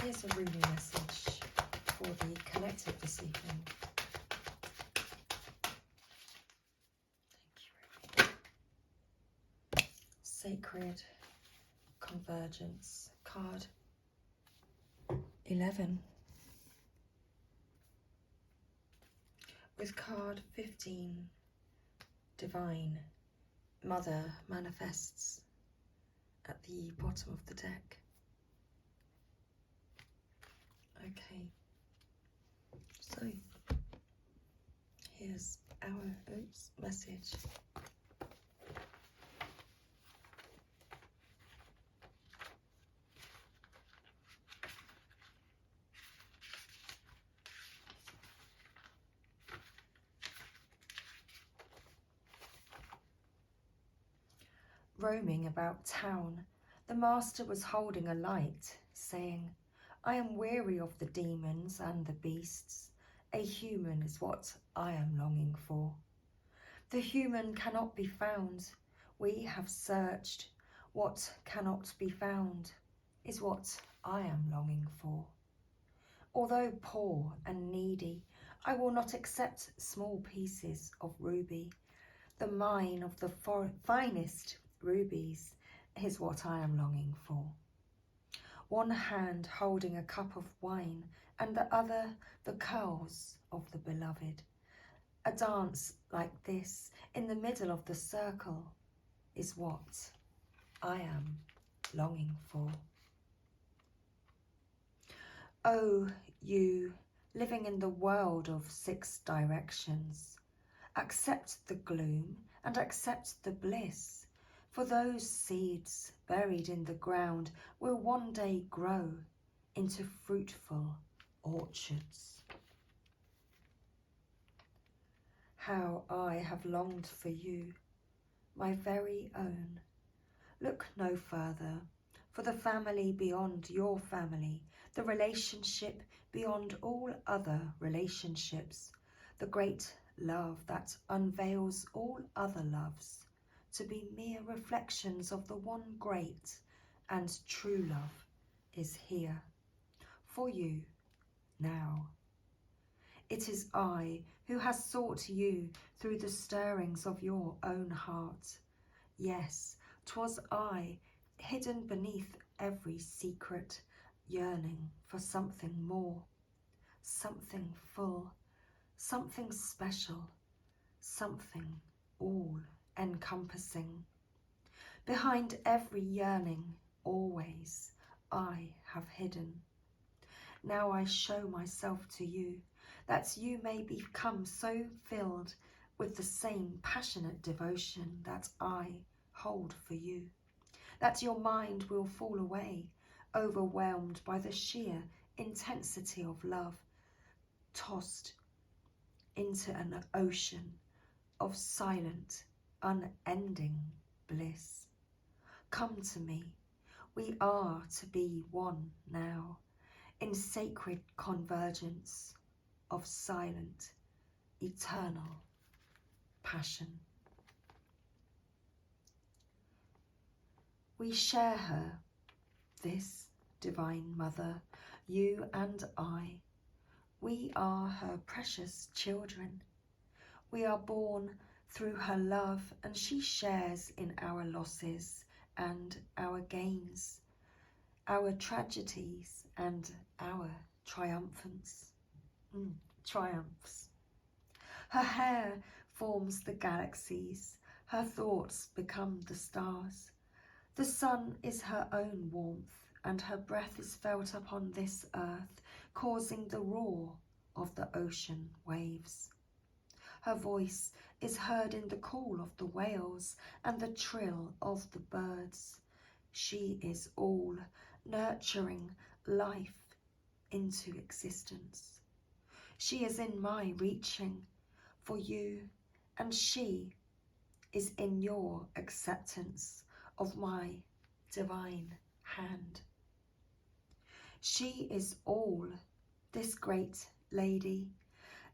here's a reading message for the collective this evening. Thank you. Sacred Convergence, card 11. With card 15, Divine, Mother manifests at the bottom of the deck. Okay, so here's our message. Roaming about town, the master was holding a light, saying, I am weary of the demons and the beasts. A human is what I am longing for. The human cannot be found. We have searched. What cannot be found is what I am longing for. Although poor and needy, I will not accept small pieces of ruby. The mine of the finest rubies is what I am longing for. One hand holding a cup of wine and the other the curls of the beloved. A dance like this in the middle of the circle is what I am longing for. Oh, you living in the world of 6 directions, accept the gloom and accept the bliss. For those seeds buried in the ground will one day grow into fruitful orchards. How I have longed for you, my very own. Look no further, for the family beyond your family, the relationship beyond all other relationships, the great love that unveils all other loves, to be mere reflections of the one great and true love is here for you now. It is I who has sought you through the stirrings of your own heart. Yes, 'twas I, hidden beneath every secret, yearning for something more, something full, something special, something all-encompassing. Behind every yearning, always, I have hidden. Now I show myself to you, that you may become so filled with the same passionate devotion that I hold for you, that your mind will fall away, overwhelmed by the sheer intensity of love, tossed into an ocean of silent, unending bliss. Come to me, we are to be one now, in sacred convergence of silent, eternal passion. We share her, this Divine Mother, you and I. We are her precious children. We are born through her love, and she shares in our losses and our gains, our tragedies and our triumphs. Her hair forms the galaxies, her thoughts become the stars. The sun is her own warmth, and her breath is felt upon this earth, causing the roar of the ocean waves. Her voice is heard in the call of the whales and the trill of the birds. She is all, nurturing life into existence. She is in my reaching for you, and she is in your acceptance of my divine hand. She is all, this great lady.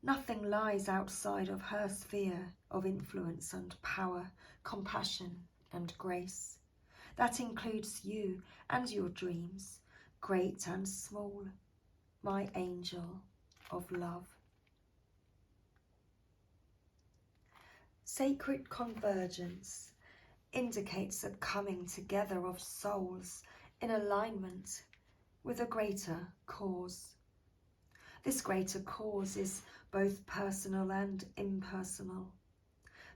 Nothing lies outside of her sphere of influence and power, compassion and grace. That includes you and your dreams, great and small, my angel of love. Sacred convergence indicates a coming together of souls in alignment with a greater cause. This greater cause is both personal and impersonal.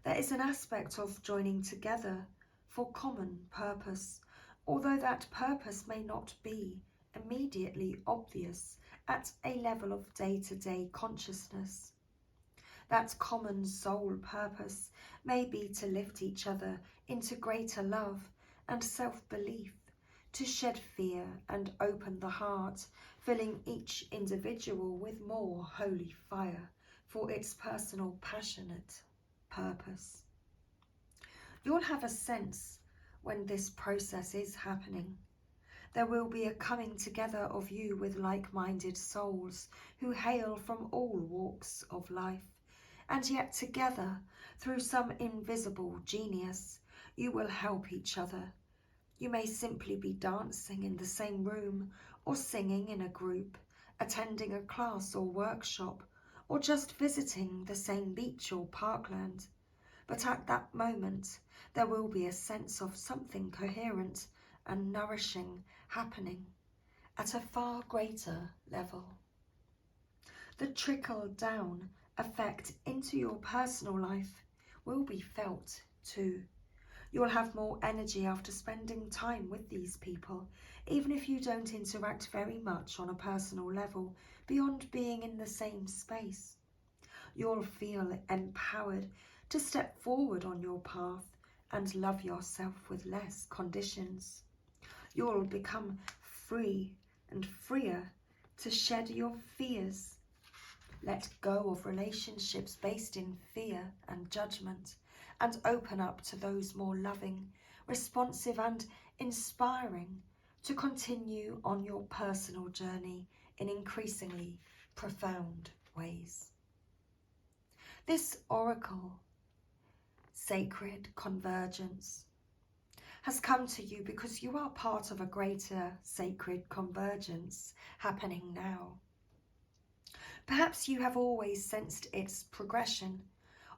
There is an aspect of joining together for common purpose, although that purpose may not be immediately obvious at a level of day-to-day consciousness. That common soul purpose may be to lift each other into greater love and self-belief, to shed fear and open the heart, filling each individual with more holy fire for its personal passionate purpose. You'll have a sense when this process is happening. There will be a coming together of you with like-minded souls who hail from all walks of life, and yet together, through some invisible genius, you will help each other. You may simply be dancing in the same room, or singing in a group, attending a class or workshop, or just visiting the same beach or parkland. But at that moment, there will be a sense of something coherent and nourishing happening at a far greater level. The trickle-down effect into your personal life will be felt too. You'll have more energy after spending time with these people, even if you don't interact very much on a personal level beyond being in the same space. You'll feel empowered to step forward on your path and love yourself with less conditions. You'll become free and freer to shed your fears. Let go of relationships based in fear and judgment, and open up to those more loving, responsive and inspiring to continue on your personal journey in increasingly profound ways. This oracle, sacred convergence, has come to you because you are part of a greater sacred convergence happening now. Perhaps you have always sensed its progression,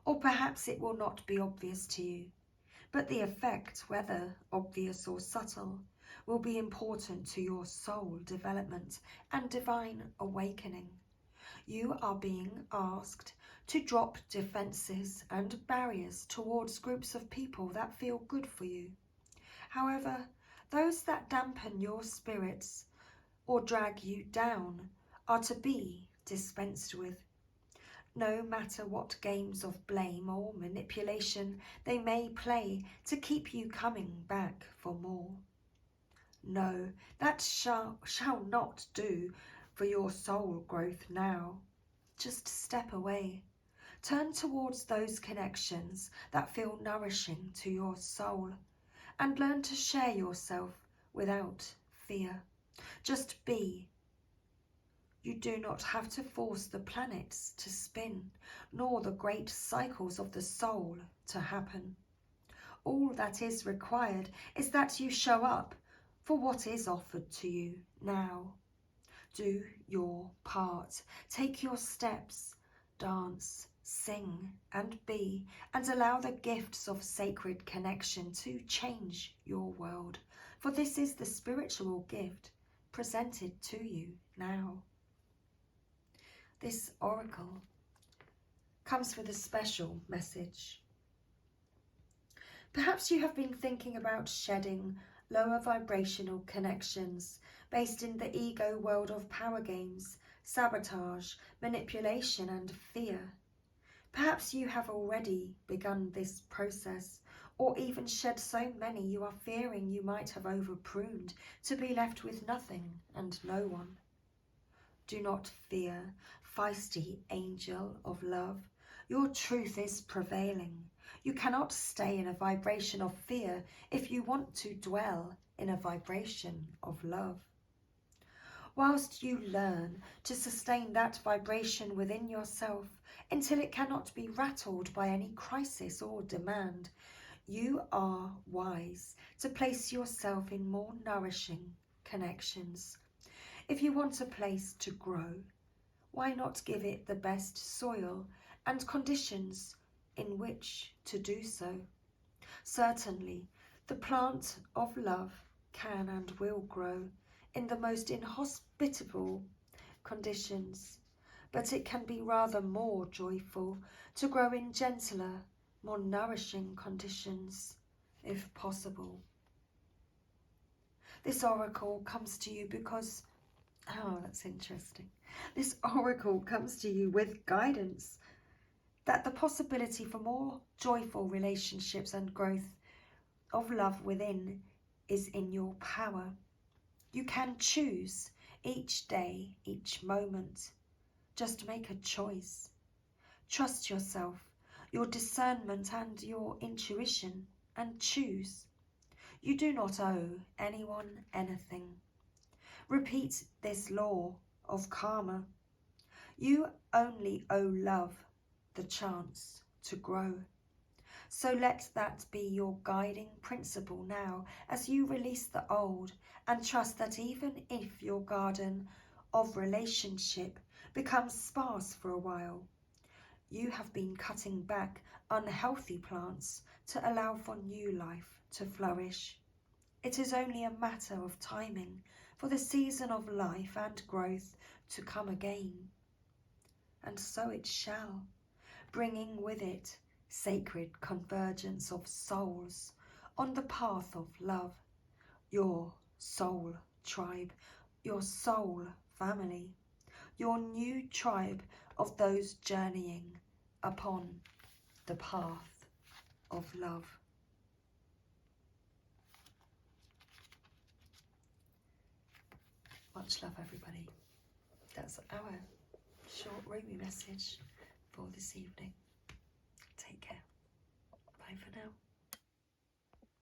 or perhaps it will not be obvious to you, but the effect, whether obvious or subtle, will be important to your soul development and divine awakening. You are being asked to drop defenses and barriers towards groups of people that feel good for you. However, those that dampen your spirits or drag you down are to be dispensed with. No matter what games of blame or manipulation they may play to keep you coming back for more. No, that shall not do for your soul growth now. Just step away. Turn towards those connections that feel nourishing to your soul, and learn to share yourself without fear. Just be. You do not have to force the planets to spin, nor the great cycles of the soul to happen. All that is required is that you show up for what is offered to you now. Do your part. Take your steps. Dance, sing, and be, and allow the gifts of sacred connection to change your world. For this is the spiritual gift presented to you now. This oracle comes with a special message. Perhaps you have been thinking about shedding lower vibrational connections based in the ego world of power games, sabotage, manipulation and fear. Perhaps you have already begun this process, or even shed so many you are fearing you might have over-pruned to be left with nothing and no one. Do not fear, feisty angel of love. Your truth is prevailing. You cannot stay in a vibration of fear if you want to dwell in a vibration of love. Whilst you learn to sustain that vibration within yourself until it cannot be rattled by any crisis or demand, you are wise to place yourself in more nourishing connections, If you want a place to grow, why not give it the best soil and conditions in which to do so? Certainly, the plant of love can and will grow in the most inhospitable conditions, but it can be rather more joyful to grow in gentler, more nourishing conditions, if possible. This oracle comes to you because, oh, that's interesting. This oracle comes to you with guidance that the possibility for more joyful relationships and growth of love within is in your power. You can choose each day, each moment. Just make a choice. Trust yourself, your discernment and your intuition, and choose. You do not owe anyone anything. Repeat this law of karma. You only owe love the chance to grow. So let that be your guiding principle now as you release the old and trust that even if your garden of relationship becomes sparse for a while, you have been cutting back unhealthy plants to allow for new life to flourish. It is only a matter of timing for the season of life and growth to come again. And so it shall, bringing with it sacred convergence of souls on the path of love, your soul tribe, your soul family, your new tribe of those journeying upon the path of love. Much love, everybody. That's our short Rumi message for this evening. Take care. Bye for now.